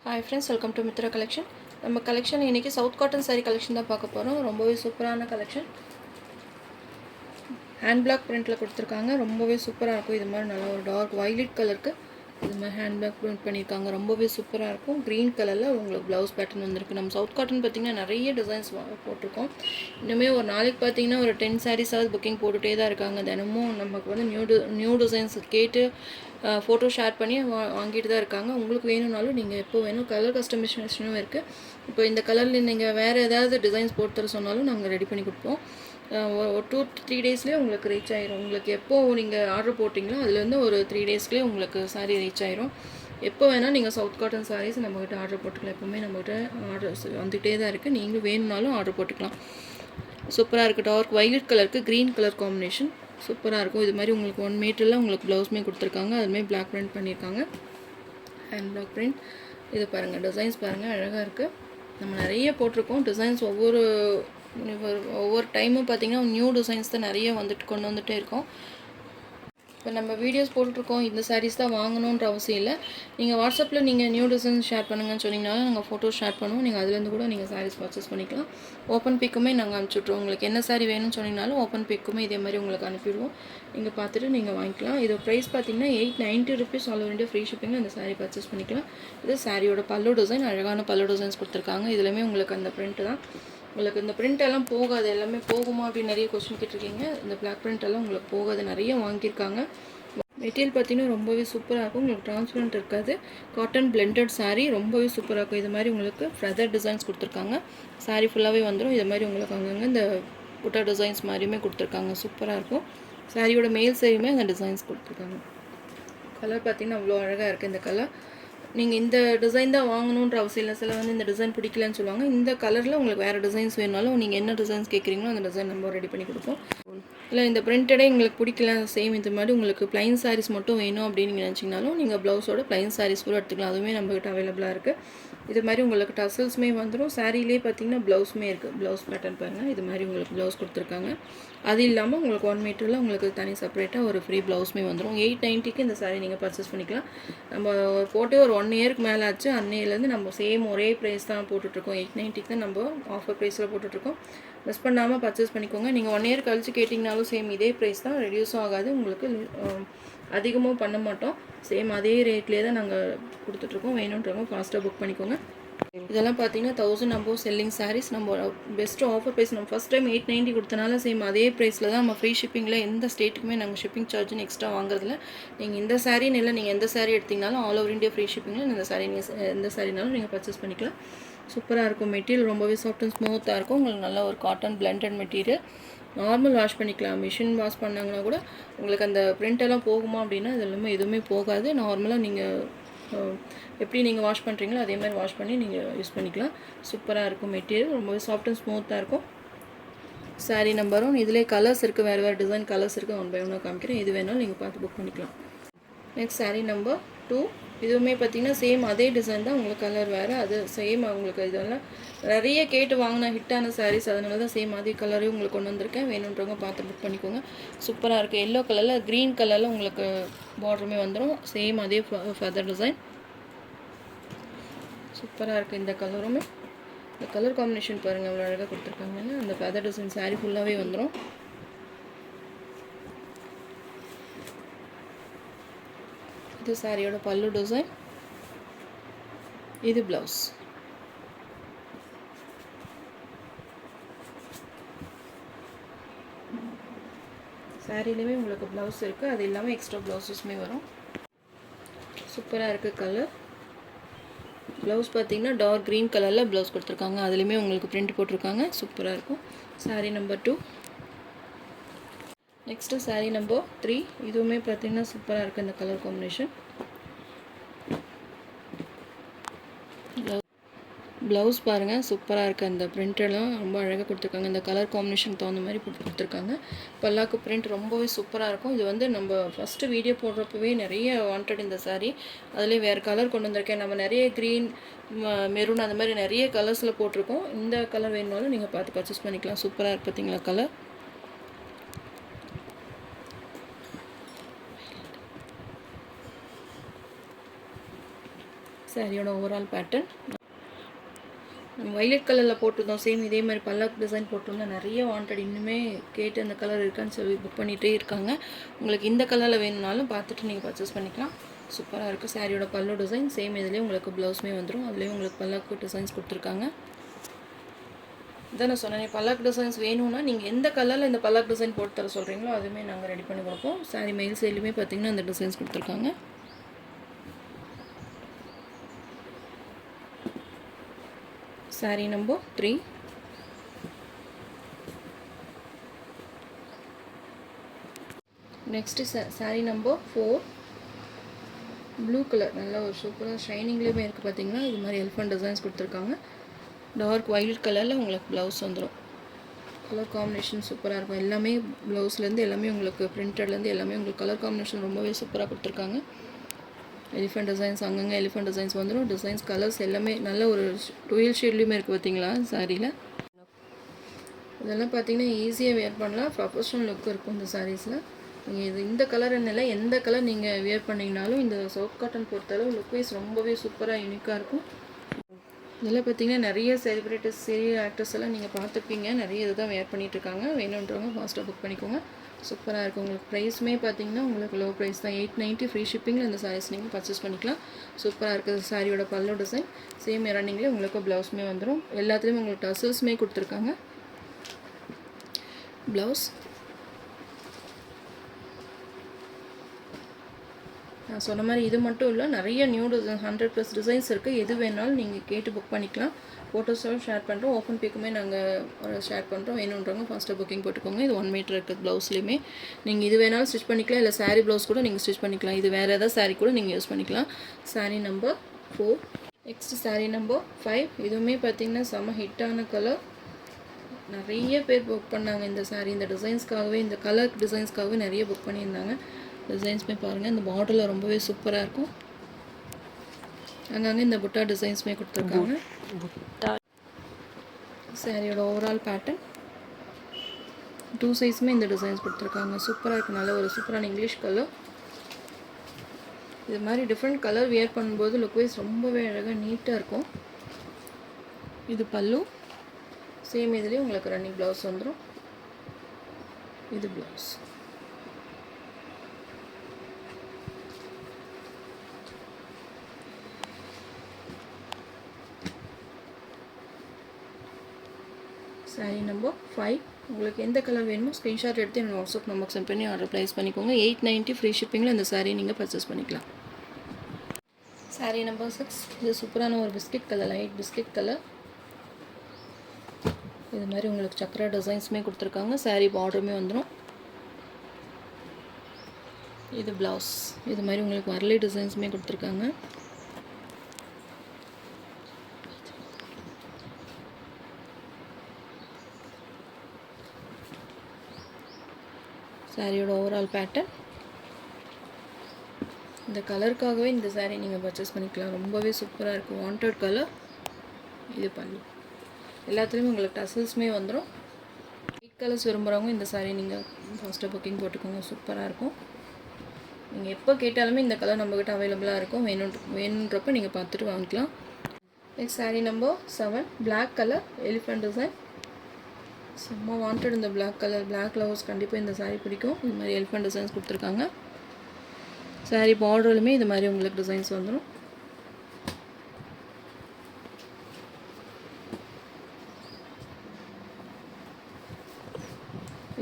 Hi friends, welcome to Mitra collection. நம்ம collection இன்னைக்கு south cotton saree collection தான் பார்க்க போறோம். ரொம்பவே சூப்பரான கலெக்ஷன். ஹேண்ட் பிளாக் பிரிண்ட்ல கொடுத்திருக்காங்க. ரொம்பவே சூப்பரா இருக்கும். இது மாதிரி நல்ல ஒரு டார்க் வயலட் கலருக்கு இது மாதிரி ஹேண்ட் பிளாக் பிரிண்ட் பண்ணிருக்காங்க. ரொம்பவே சூப்பரா இருக்கும். green கலர்ல உங்களுக்கு ப்ளவுஸ் பேட்டர்ன் வந்திருக்கு. நம்ம சவுத் காட்டன் பாத்தீங்கன்னா நிறைய டிசைன்ஸ் போட்டுருக்கோம். இன்னுமே ஒரு நாளைக்கு பாத்தீங்கன்னா ஒரு 10 sarees ஆவது புக்கிங் போட்டுட்டே தான் இருக்காங்க. தினமும் நமக்கு வந்து நியூ டிசைன்ஸ் கேட்டு ஃபோட்டோ ஷேர் பண்ணி வாங்கிட்டு தான் இருக்காங்க. உங்களுக்கு வேணும்னாலும் நீங்கள் எப்போ வேணும் கலர் கஸ்டமைசேஷனும் இருக்குது. இப்போ இந்த கலரில் நீங்கள் வேறு ஏதாவது டிசைன்ஸ் போட்டு தர சொன்னாலும் நாங்கள் ரெடி பண்ணி கொடுப்போம். ஒரு 2-3 டேஸ்லேயே உங்களுக்கு ரீச் ஆயிரும். உங்களுக்கு எப்போ நீங்கள் ஆர்டர் போட்டிங்களோ அதுலேருந்து ஒரு 3 டேஸ்லேயே உங்களுக்கு சாரீ ரீச் ஆயிரும். எப்போ வேணால் நீங்கள் சவுத் காட்டன் சாரீஸ் நம்மகிட்ட ஆர்டர் போட்டுக்கலாம். எப்போவுமே நம்மகிட்ட ஆர்டர்ஸ் வந்துகிட்டே தான் இருக்குது. நீங்களும் வேணும்னாலும் ஆர்டர் போட்டுக்கலாம். சூப்பராக இருக்குது. டார்க் வைலட் கலருக்கு க்ரீன் கலர் காம்பினேஷன் சூப்பராக இருக்கும். இது மாதிரி உங்களுக்கு 1 மீட்டரில் உங்களுக்கு ப்ளவுஸுமே கொடுத்துருக்காங்க. அதுமாதிரி பிளாக் பிரிண்ட் பண்ணியிருக்காங்க. Hand black print. இது பாருங்கள், டிசைன்ஸ் பாருங்கள், அழகாக இருக்குது. நம்ம நிறைய போட்டிருக்கோம் டிசைன்ஸ். ஒவ்வொரு டைமும் பார்த்திங்கன்னா நியூ டிசைன்ஸ் தான் நிறைய கொண்டு வந்துகிட்டே இருக்கோம். இப்போ நம்ம வீடியோஸ் போட்டுருக்கோம். இந்த சாரீஸ் தான் வாங்கணுன்ற அவசியம் இல்லை. நீங்கள் வாட்ஸ்அப்பில் நீங்கள் நியூ டிசைன்ஸ் ஷேர் பண்ணுங்கன்னு சொன்னீங்கனாலும் நாங்கள் ஃபோட்டோ ஷேர் பண்ணுவோம். நீங்கள் அதுலேருந்து கூட நீங்கள் சாரீஸ் பர்ச்சேஸ் பண்ணிக்கலாம். ஓப்பன் பிக்குமே நாங்கள் அனுப்பிச்சுட்ருவோம். உங்களுக்கு என்ன சாரீ வேணும்னு சொன்னீங்கனாலும் ஓப்பன் பிக்குமே இதே மாதிரி உங்களுக்கு அனுப்பிடுவோம். நீங்கள் பார்த்துட்டு நீங்கள் வாங்கிக்கலாம். இது ப்ரைஸ் பார்த்தீங்கன்னா 890 rupees all over India free ஷிப்பிங்கில் இந்த சாரீ பர்ச்சேஸ் பண்ணிக்கலாம். இது சாரியோட பல்லு டிசைன். அழகான பல்லு டிசைன்ஸ் கொடுத்துருக்காங்க. இதுலேயுமே உங்களுக்கு அந்த பிரிண்ட்டு தான். உங்களுக்கு இந்த பிரிண்ட் எல்லாம் போகாது. எல்லாமே போகுமா அப்படின்னு நிறைய கொஸ்டின் கேட்டிருக்கீங்க. இந்த பிளாக் பிரிண்ட் எல்லாம் உங்களுக்கு போகாது. நிறைய வாங்கியிருக்காங்க. மெட்டீரியல் பார்த்தீங்கன்னா ரொம்பவே சூப்பராக இருக்கும். உங்களுக்கு டிரான்ஸ்பரண்ட் இருக்காது. காட்டன் பிளெண்டட் சாரீ ரொம்பவே சூப்பராக இருக்கும். இது மாதிரி உங்களுக்கு ஃபெதர் டிசைன்ஸ் கொடுத்துருக்காங்க. சாரீ ஃபுல்லாகவே வந்துடும். இது மாதிரி உங்களுக்கு அங்கங்கே இந்த புட்டா டிசைன்ஸ் மாதிரியுமே கொடுத்துருக்காங்க. சூப்பராக இருக்கும். சாரியோட மேல் சைடுமே அந்த டிசைன்ஸ் கொடுத்துருக்காங்க. கலர் பார்த்தீங்கன்னா அவ்வளோ அழகாக இருக்குது. இந்த கலர் நீங்கள் இந்த டிசைன் தான் வாங்கணுன்ற அவசியம் இல்லை. சில வந்து இந்த டிசைன் பிடிக்கலன்னு சொல்லுவாங்க. இந்த கலரில் உங்களுக்கு வேறு டிசைன்ஸ் வேணுனாலும் நீங்கள் என்ன டிசைன்ஸ் கேட்குறீங்களோ அந்த டிசைன் நம்ம ரெடி பண்ணி கொடுப்போம். இல்லை இந்த பிரிண்டடே எங்களுக்கு பிடிக்கல, சேம் இது மாதிரி உங்களுக்கு ப்ளைன் சாரீஸ் மட்டும் வேணும் அப்படின்னு நீங்கள் நினச்சிங்கனாலும் நீங்கள் ப்ளவுஸோட ப்ளைன் சாரீஸ் கூட எடுத்துக்கலாம். அதுவுமே நம்மகிட்ட அவைலபிளாக இருக்குது. இது மாதிரி உங்களுக்கு டசல்ஸுமே வந்துடும். சாரீலே பார்த்தீங்கன்னா ப்ளவுஸுமே இருக்குது. ப்ளவுஸ் பேட்டர்ன் பாருங்கள். இது மாதிரி உங்களுக்கு ப்ளவுஸ் கொடுத்துருக்காங்க. அது இல்லாமல் உங்களுக்கு 1 மீட்டரில் உங்களுக்கு தனி செப்பரேட்டாக ஒரு ஃப்ரீ ப்ளவுஸுமே வந்துடும். 890க்கு இந்த சாரீ நீங்கள் பர்ச்சேஸ் பண்ணிக்கலாம். நம்ம போட்டு ஒரு 1 இயருக்கு மேலே ஆச்சு. அன்னையிலேருந்து நம்ம சேம் ஒரே ப்ரைஸ் தான் போட்டுட்ருக்கோம். 890க்கு தான் நம்ம ஆஃபர் ப்ரைஸில் போட்டுட்ருக்கோம். மிஸ் பண்ணாமல் பர்ச்சேஸ் பண்ணிக்கோங்க. நீங்கள் 1 இயர் கழிச்சு கேட்டிங்கனாலும் சேம் இதே ப்ரைஸ் தான், ரெடியூஸும் ஆகாது. உங்களுக்கு அதிகமும் பண்ண மாட்டோம். சேம் அதே ரேட்லேயே தான் நாங்கள் கொடுத்துட்ருக்கோம். வேணுன்றவங்க ஃபாஸ்ட்டாக புக் பண்ணிக்கோங்க. இதெல்லாம் பார்த்தீங்கன்னா 1000 நம்ம செல்லிங் சாரீஸ். நம்ம பெஸ்ட் ஆஃபர் ப்ரைஸ். நம்ம ஃபஸ்ட் டைம் 890 கொடுத்தனால சேம் அதே ப்ரைஸில் தான் நம்ம ஃப்ரீ ஷிப்பிங்கில் எந்த ஸ்டேட்டுக்குமே நாங்கள் ஷிப்பிங் சார்ஜ்னு எக்ஸ்ட்ரா வாங்குறதில்ல. நீங்கள் இந்த சாரீன்னு இல்லை, நீங்கள் எந்த சாரீ எடுத்திங்கனாலும் ஆல் ஓவர் இந்தியா ஃப்ரீ ஷிப்பிங்கில் இந்த சாரீ நீங்கள் எந்த சாரீனாலும் நீங்கள் பர்ச்சேஸ் பண்ணிக்கலாம். சூப்பராக இருக்கும். மெட்டீரியல் ரொம்பவே சாஃப்ட் அண்ட் ஸ்மூத்தாக இருக்கும். உங்களுக்கு நல்ல ஒரு cotton blended material. Normal wash பண்ணிக்கலாம். மிஷின் வாஷ் பண்ணாங்கன்னா கூட உங்களுக்கு அந்த பிரிண்டெல்லாம் போகுமா அப்படின்னா இது எல்லாமே எதுவுமே போகாது. நார்மலாக நீங்கள் எப்படி நீங்கள் வாஷ் பண்ணுறீங்களோ அதே மாதிரி வாஷ் பண்ணி நீங்கள் யூஸ் பண்ணிக்கலாம். சூப்பராக இருக்கும். மெட்டீரியல் ரொம்பவே சாஃப்ட் அண்ட் ஸ்மூத்தாக இருக்கும். சாரீ நம்பரும் இதிலே கலர்ஸ் இருக்குது. வேறு வேறு டிசைன் கலர்ஸ் இருக்குது. 1 by 1 காமிக்கிறேன். எது வேணாலும் நீங்கள் பார்த்து புக் பண்ணிக்கலாம். Next sari number 2. இதுவுமே பார்த்தீங்கன்னா சேம் அதே டிசைன் தான். உங்களுக்கு கலர் வேறு. அது சேம் உங்களுக்கு இதெல்லாம் நிறைய கேட்டு வாங்கின ஹிட்டான சாரீஸ். அதனால தான் சேம் அதே கலரையும் உங்களுக்கு கொண்டு வந்திருக்கேன். வேணுன்றவங்க பார்த்து புக் பண்ணிக்கோங்க. சூப்பராக இருக்குது. எல்லோ கலரில் க்ரீன் கலரில் உங்களுக்கு பார்டருமே வந்துடும். சேம் அதே ஃபெதர் டிசைன். சூப்பராக இருக்குது. இந்த கலருமே இந்த கலர் காம்பினேஷன் பாருங்கள் அவ்வளோ அழகாக கொடுத்துருக்காங்க. அந்த ஃபெதர் டிசைன் சாரீ ஃபுல்லாகவே வந்துடும். இது சாரியோட பல்லு டிசைன். இது ப்ளவுஸ். சாரிலையுமே உங்களுக்கு ப்ளவுஸ் இருக்குது. அது இல்லாமல் எக்ஸ்ட்ரா ப்ளவுஸஸுமே வரும். சூப்பராக இருக்குது கலர். ப்ளவுஸ் பார்த்தீங்கன்னா டார்க் க்ரீன் கலரில் ப்ளவுஸ் கொடுத்துருக்காங்க. அதுலேயுமே உங்களுக்கு பிரிண்ட் போட்டிருக்காங்க. சூப்பராக இருக்கும். Sari number 2. Next sari number 3. இதுவுமே பார்த்தீங்கன்னா சூப்பராக இருக்குது இந்த கலர் காம்பினேஷன். ப்ளவுஸ் பாருங்கள் சூப்பராக இருக்குது. அந்த பிரிண்டெல்லாம் ரொம்ப அழகாக கொடுத்துருக்காங்க. இந்த கலர் காம்பினேஷன் தகுந்த மாதிரி கொடுத்துருக்காங்க. பல்லாக்கு பிரிண்ட் ரொம்பவே சூப்பராக இருக்கும். இது வந்து நம்ம ஃபஸ்ட்டு வீடியோ போடுறப்பவே நிறைய வாண்டட் இந்த சாரீ. அதிலே வேறு கலர் கொண்டு வந்திருக்கேன். நம்ம நிறைய க்ரீன், மெரூன் அந்த மாதிரி நிறைய கலர்ஸில் போட்டிருக்கோம். இந்த கலர் வேணுனாலும் நீங்கள் பார்த்து பர்ச்சேஸ் பண்ணிக்கலாம். சூப்பராக இருக்குது பார்த்தீங்களா கலர். சாரியோட ஓவரால் பேட்டர்ன் நம்ம வைலட் கலரில் போட்டிருந்தோம். சேம் இதே மாதிரி பல்லாக் டிசைன் போட்டிருந்தோம். நிறைய வாண்டட் இன்னுமே கேட்டு அந்த கலர் இருக்கான்னு சொல்லி புக் பண்ணிகிட்டே இருக்காங்க. உங்களுக்கு இந்த கலரில் வேணும்னாலும் பார்த்துட்டு நீங்கள் பர்ச்சேஸ் பண்ணிக்கலாம். சூப்பராக இருக்குது. சாரியோட பல்லு டிசைன் சேம் இதுலேயே உங்களுக்கு ப்ளவுஸுமே வந்துடும். அதுலேயும் உங்களுக்கு பல்லாக்கு டிசைன்ஸ் கொடுத்துருக்காங்க. இதான் நான் சொன்னேன், பல்லாக் டிசைன்ஸ் வேணும்னா நீங்கள் எந்த கலரில் இந்த பல்லாக் டிசைன் போட்டு தர சொல்கிறீங்களோ அதுவுமே நாங்கள் ரெடி பண்ணி கொடுப்போம். சாரி மெயில் சைட்லையுமே பார்த்திங்கன்னா அந்த டிசைன்ஸ் கொடுத்துருக்காங்க. Sorry number 3. Next sorry number 4. Blue colour நல்ல ஒரு சூப்பராக ஷைனிங்லேயுமே இருக்குது. பார்த்தீங்கன்னா இது மாதிரி எலிஃபண்ட் டிசைன்ஸ் கொடுத்துருக்காங்க. டார்க் வைலட் கலரில் உங்களுக்கு ப்ளவுஸ் வந்துடும். கலர் காம்பினேஷன் சூப்பராக இருக்கும். எல்லாமே ப்ளவுஸ்லேருந்து எல்லாமே உங்களுக்கு பிரிண்டட்லேருந்து எல்லாமே உங்களுக்கு கலர் காம்பினேஷன் ரொம்பவே சூப்பராக கொடுத்துருக்காங்க. எலிஃபண்ட் டிசைன்ஸ் அங்கங்கே எலிஃபண்ட் டிசைன்ஸ் வந்துடும். டிசைன்ஸ் கலர்ஸ் எல்லாமே நல்ல ஒரு டூயல் ஷேட்லேயுமே இருக்குது. பார்த்தீங்களா சாரியில் இதெல்லாம் பார்த்தீங்கன்னா ஈஸியாக வேர் பண்ணலாம். ப்ரொஃபஷனல் லுக் இருக்கும் இந்த சாரீஸில். நீங்கள் இந்த கலர்னு இல்லை, எந்த கலர் நீங்கள் வேர் பண்ணிங்கனாலும் இந்த சாஃப்ட் காட்டன் பொறுத்தளவு லுக் வைஸ் ரொம்பவே சூப்பராக யூனிக்காக இருக்கும். இதெல்லாம் பார்த்தீங்கன்னா நிறைய செலிப்ரிட்டிஸ் சீரியல் ஆக்டர்ஸ் எல்லாம் நீங்கள் பார்த்துருப்பீங்க. நிறைய இதுதான் வேர் பண்ணிகிட்ருக்காங்க. வேணுன்றவங்க ஃபாஸ்ட்டாக புக் பண்ணிக்கோங்க. சூப்பராக இருக்கும். உங்களுக்கு ப்ரைஸுமே பார்த்தீங்கன்னா உங்களுக்கு லோ ப்ரைஸ் தான். 890 ஃப்ரீ ஷிப்பிங்கில் இந்த சாரீஸ் நீங்கள் பர்ச்சேஸ் பண்ணிக்கலாம். சூப்பராக இருக்குது. சாரியோட பல்லு டிசைன் சேம் ரன்னிங்லேயே உங்களுக்கு ப்ளவுஸுமே வந்துடும். எல்லாத்துலேயும் உங்களுக்கு டசல்ஸுமே கொடுத்துருக்காங்க. ப்ளவுஸ் நான் சொன்ன மாதிரி இது மட்டும் இல்லை, நிறைய நியூ டிசைன் 100+ டிசைன்ஸ் இருக்குது. எது வேணாலும் நீங்கள் கேட்டு புக் பண்ணிக்கலாம். ஃபோட்டோஸும் ஷேர் பண்ணுறோம். ஓப்பன் பிக்குமே நாங்கள் ஷேர் பண்ணுறோம். வேணுன்றவங்க ஃபாஸ்ட்டாக புக்கிங் போட்டுக்கோங்க. இது 1 மீட்டர் இருக்குது ப்ளவுஸ்லேயுமே. நீங்கள் இது வேணாலும் ஸ்டிச் பண்ணிக்கலாம், இல்லை சாரீ ப்ளவுஸ் கூட நீங்கள் ஸ்டிச் பண்ணிக்கலாம். இது வேறு ஏதாவது சாரீ கூட நீங்கள் யூஸ் பண்ணிக்கலாம். Sari number 4. Next sari number 5. இதுவுமே பார்த்திங்கன்னா செம்ம ஹிட்டான கலர். நிறைய பேர் புக் பண்ணாங்க இந்த சாரீ. இந்த டிசைன்ஸ்க்காகவே, இந்த கலர் டிசைன்ஸ்க்காகவே நிறைய புக் பண்ணியிருந்தாங்க. டிசைன்ஸுமே பாருங்கள், இந்த பார்டரில் ரொம்பவே சூப்பராக இருக்கும். அங்கங்கே இந்த புட்டா டிசைன்ஸுமே கொடுத்துருக்காங்க. சாரியோட ஓவரால் பேட்டர்ன் 2 சைஸுமே இந்த டிசைன்ஸ் கொடுத்துருக்காங்க. சூப்பராக இருக்குது. நல்ல ஒரு சூப்பரான இங்கிலீஷ் கலர். இது மாதிரி டிஃப்ரெண்ட் கலர் வியர் பண்ணும்போது லுக் வைஸ் ரொம்பவே அழகாக நீட்டாக இருக்கும். இது பல்லு. சேம் இதுலேயும் உங்களுக்கு ரன்னிங் ப்ளவுஸ் வந்துடும். இது ப்ளவுஸ். சாரீ நம்பர் 5. உங்களுக்கு எந்த கலர் வேணுமோ ஸ்க்ரீன்ஷாட் எடுத்து என்னோட வாட்ஸ்அப் நம்பருக்கு சென்ட் பண்ணி ஆர்டர் ப்ளேஸ் பண்ணிக்கோங்க. 890 ஃப்ரீ ஷிப்பிங்கில் இந்த சாரீ நீங்கள் பர்ச்சேஸ் பண்ணிக்கலாம். சாரீ நம்பர் 6. இது சூப்பரான ஒரு biscuit colour, light biscuit colour. இது மாதிரி உங்களுக்கு சக்கரை டிசைன்ஸுமே கொடுத்துருக்காங்க. சாரீ பார்டருமே வந்துடும். இது ப்ளவுஸ். இது மாதிரி உங்களுக்கு வரலி டிசைன்ஸுமே கொடுத்துருக்காங்க. சாரியோட ஓவரால் பேட்டர்ன். இந்த கலருக்காகவே இந்த சாரீ நீங்கள் பர்ச்சேஸ் பண்ணிக்கலாம். ரொம்பவே சூப்பராக இருக்கும். Wanted colour. இது பல்லு. எல்லாத்துலேயும் உங்களுக்கு டசல்ஸுமே வந்துடும். 8 கலர்ஸ் விரும்புகிறவங்க இந்த சாரீ நீங்கள் ஃபஸ்ட்டு புக்கிங் போட்டுக்கோங்க. சூப்பராக இருக்கும். நீங்கள் எப்போ கேட்டாலுமே இந்த கலர் நம்மக்கிட்ட அவைலபிளாக இருக்கும். வேணுன்றப்போ நீங்கள் பார்த்துட்டு வாங்கிக்கலாம். Next sari number 7. Black colour elephant design. செம்ம வாண்டட் இந்த பிளாக் கலர். பிளாக் லவர்ஸ் கண்டிப்பாக இந்த சாரீ பிடிக்கும். இது மாதிரி எலிஃபண்ட் டிசைன்ஸ் கொடுத்துருக்காங்க. சாரீ பார்டர்லுமே இது மாதிரி உங்களுக்கு டிசைன்ஸ் வந்துடும்.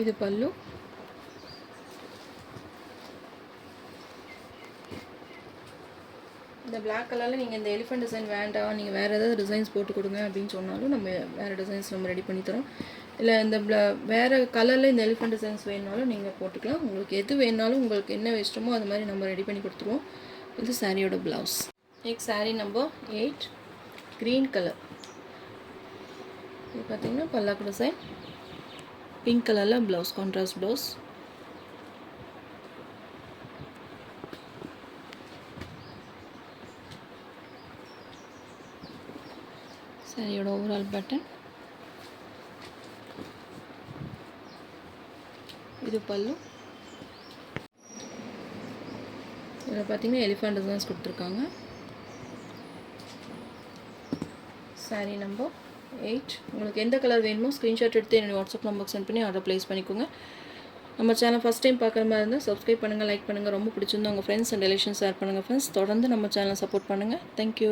இது பல்லு. இந்த பிளாக் கலரில் நீங்கள் இந்த எலிஃபண்ட் டிசைன் வேண்டாம், நீங்கள் வேறு ஏதாவது டிசைன்ஸ் போட்டு கொடுங்க அப்படின்னு சொன்னாலும் நம்ம வேறு டிசைன்ஸ் நம்ம ரெடி பண்ணி தரோம். இல்லை இந்த வேறு கலரில் இந்த எலிஃபண்ட் டிசைன்ஸ் வேணுனாலும் நீங்கள் போட்டுக்கலாம். உங்களுக்கு எது வேணாலும் உங்களுக்கு என்ன இஷ்டமோ அது மாதிரி நம்ம ரெடி பண்ணி கொடுத்துருவோம். இது சாரியோட blouse. Next sari number 8. Green colour. இது பார்த்திங்கன்னா பல்லாக்கு டிசைன். பிங்க் கலரில் ப்ளவுஸ், கான்ட்ராஸ்ட் ப்ளவுஸ். சாரியோட ஓவரால் பட்டன். இது பல்லு. இதில் பார்த்தீங்கன்னா எலிஃபண்ட் டிசைன்ஸ் கொடுத்துருக்காங்க. saree number 8. உங்களுக்கு எந்த கலர் வேணுமோ ஸ்க்ரீன்ஷாட் எடுத்து என்னோட வாட்ஸ்அப் நம்பருக்கு சென்ட் பண்ணி ஆர்டர் ப்ளேஸ் பண்ணிக்கோங்க. நம்ம சேனல் ஃபஸ்ட் டைம் பார்க்குற மாதிரி இருந்தால் சப்ஸ்கிரைப் பண்ணுங்கள், லைக் பண்ணுங்கள். ரொம்ப பிடிச்சிருந்தா உங்கள் ஃப்ரெண்ட்ஸ் அண்ட் ரிலேஷன்ஸ் ஷேர் பண்ணுங்கள் ஃப்ரெண்ட்ஸ். தொடர்ந்து நம்ம சேனலை சப்போர்ட் பண்ணுங்கள். தேங்க்யூ.